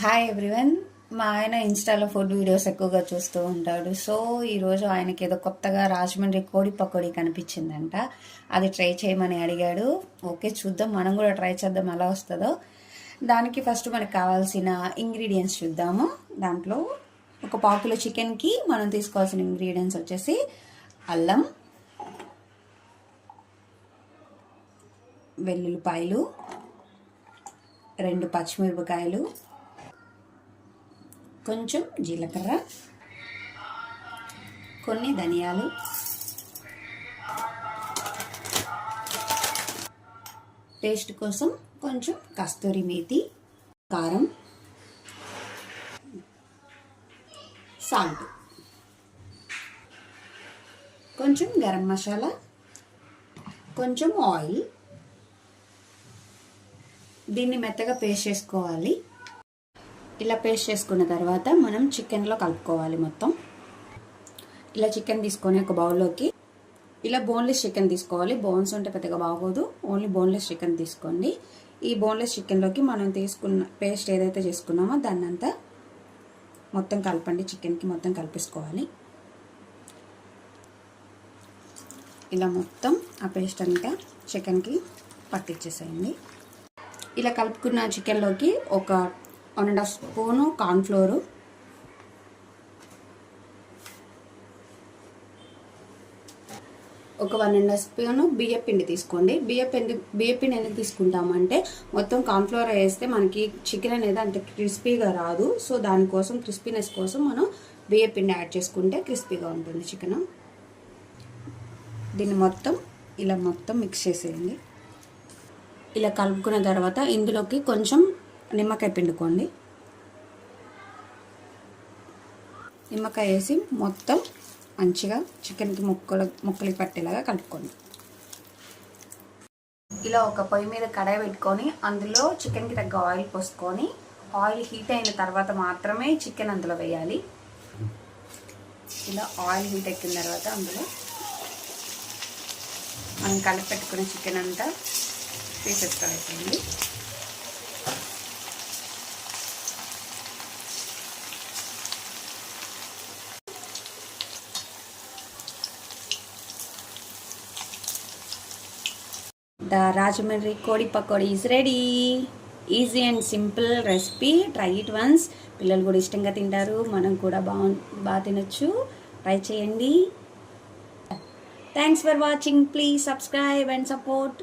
Hi everyone. మా ఆయన ఇన్స్టాలో ఫుడ్ వీడియోస్ ఎక్కువగా చూస్తూ ఉంటాడు. సో ఈరోజు ఆయనకి ఏదో కొత్తగా రాజమండ్రి కోడి పకోడీ కనిపించిందంట. అది ట్రై చేయమని అడిగాడు. ఓకే, చూద్దాం, మనం కూడా ట్రై చేద్దాం ఎలా వస్తుందో. దానికి ఫస్ట్ మనకు కావాల్సిన ఇంగ్రీడియంట్స్ చూద్దాము. దాంట్లో ఒక పావు కిలో చికెన్కి మనం తీసుకోవాల్సిన ఇంగ్రీడియంట్స్ వచ్చేసి అల్లం, వెల్లుల్లిపాయలు, 2 పచ్చిమిరపకాయలు, కొంచెం జీలకర్ర, కొన్ని ధనియాలు, టేస్ట్ కోసం కొంచెం కస్తూరి మేతి, కారం, సాల్ట్, కొంచెం గరం మసాలా, కొంచెం ఆయిల్. దీన్ని మెత్తగా పేస్ట్ చేసుకోవాలి. ఇలా పేస్ట్ చేసుకున్న తర్వాత మనం చికెన్లో కలుపుకోవాలి. మొత్తం ఇలా చికెన్ తీసుకొని ఒక బౌల్లోకి ఇలా బోన్లెస్ చికెన్ తీసుకోవాలి. బోన్స్ ఉంటే పెద్దగా బాగోదు, ఓన్లీ బోన్లెస్ చికెన్ తీసుకోండి. ఈ బోన్లెస్ చికెన్లోకి మనం తీసుకున్న పేస్ట్ ఏదైతే చేసుకున్నామో దాన్ని అంతా మొత్తం కలపండి. చికెన్కి మొత్తం కలిపేసుకోవాలి. ఇలా మొత్తం ఆ పేస్ట్ అంతా చికెన్కి పట్టించేసేయండి. ఇలా కలుపుకున్న చికెన్లోకి ఒక 1.5 స్పూను కార్న్ఫ్లోరు, ఒక 1.5 స్పూను బియ్యపిండి తీసుకోండి. బియ్యపిండి ఎందుకు తీసుకుంటామంటే మొత్తం కార్న్ఫ్లోర్ వేస్తే మనకి చికెన్ అనేది అంత క్రిస్పీగా రాదు. సో దానికోసం, క్రిస్పీనెస్ కోసం మనం బియ్యపిండి యాడ్ చేసుకుంటే క్రిస్పీగా ఉంటుంది చికెన్. దీన్ని మొత్తం ఇలా మొత్తం మిక్స్ చేసేయండి. ఇలా కలుపుకున్న తర్వాత ఇందులోకి కొంచెం నిమ్మకాయ పిండుకోండి. నిమ్మకాయ వేసి మొత్తం మంచిగా చికెన్కి ముక్కలు పట్టేలాగా కలుపుకోండి. ఇలా ఒక పొయ్యి మీద కడాయి పెట్టుకొని అందులో చికెన్కి తగ్గ ఆయిల్ పోసుకొని, ఆయిల్ హీట్ అయిన తర్వాత మాత్రమే చికెన్ అందులో వేయాలి. ఇలా ఆయిల్ హీట్ ఎక్కిన తర్వాత అందులో మనం కలిపి పెట్టుకునే చికెన్ అంతా వేసేసుకోవాలి. The Rajahmundry Kodi Pakodi is ready. Easy and simple recipe. Try it once. పిల్లలు కూడా ఇష్టంగా తింటారు, మనం కూడా బాగా తినొచ్చు. ట్రై చేయండి. Thanks for watching. Please subscribe and support.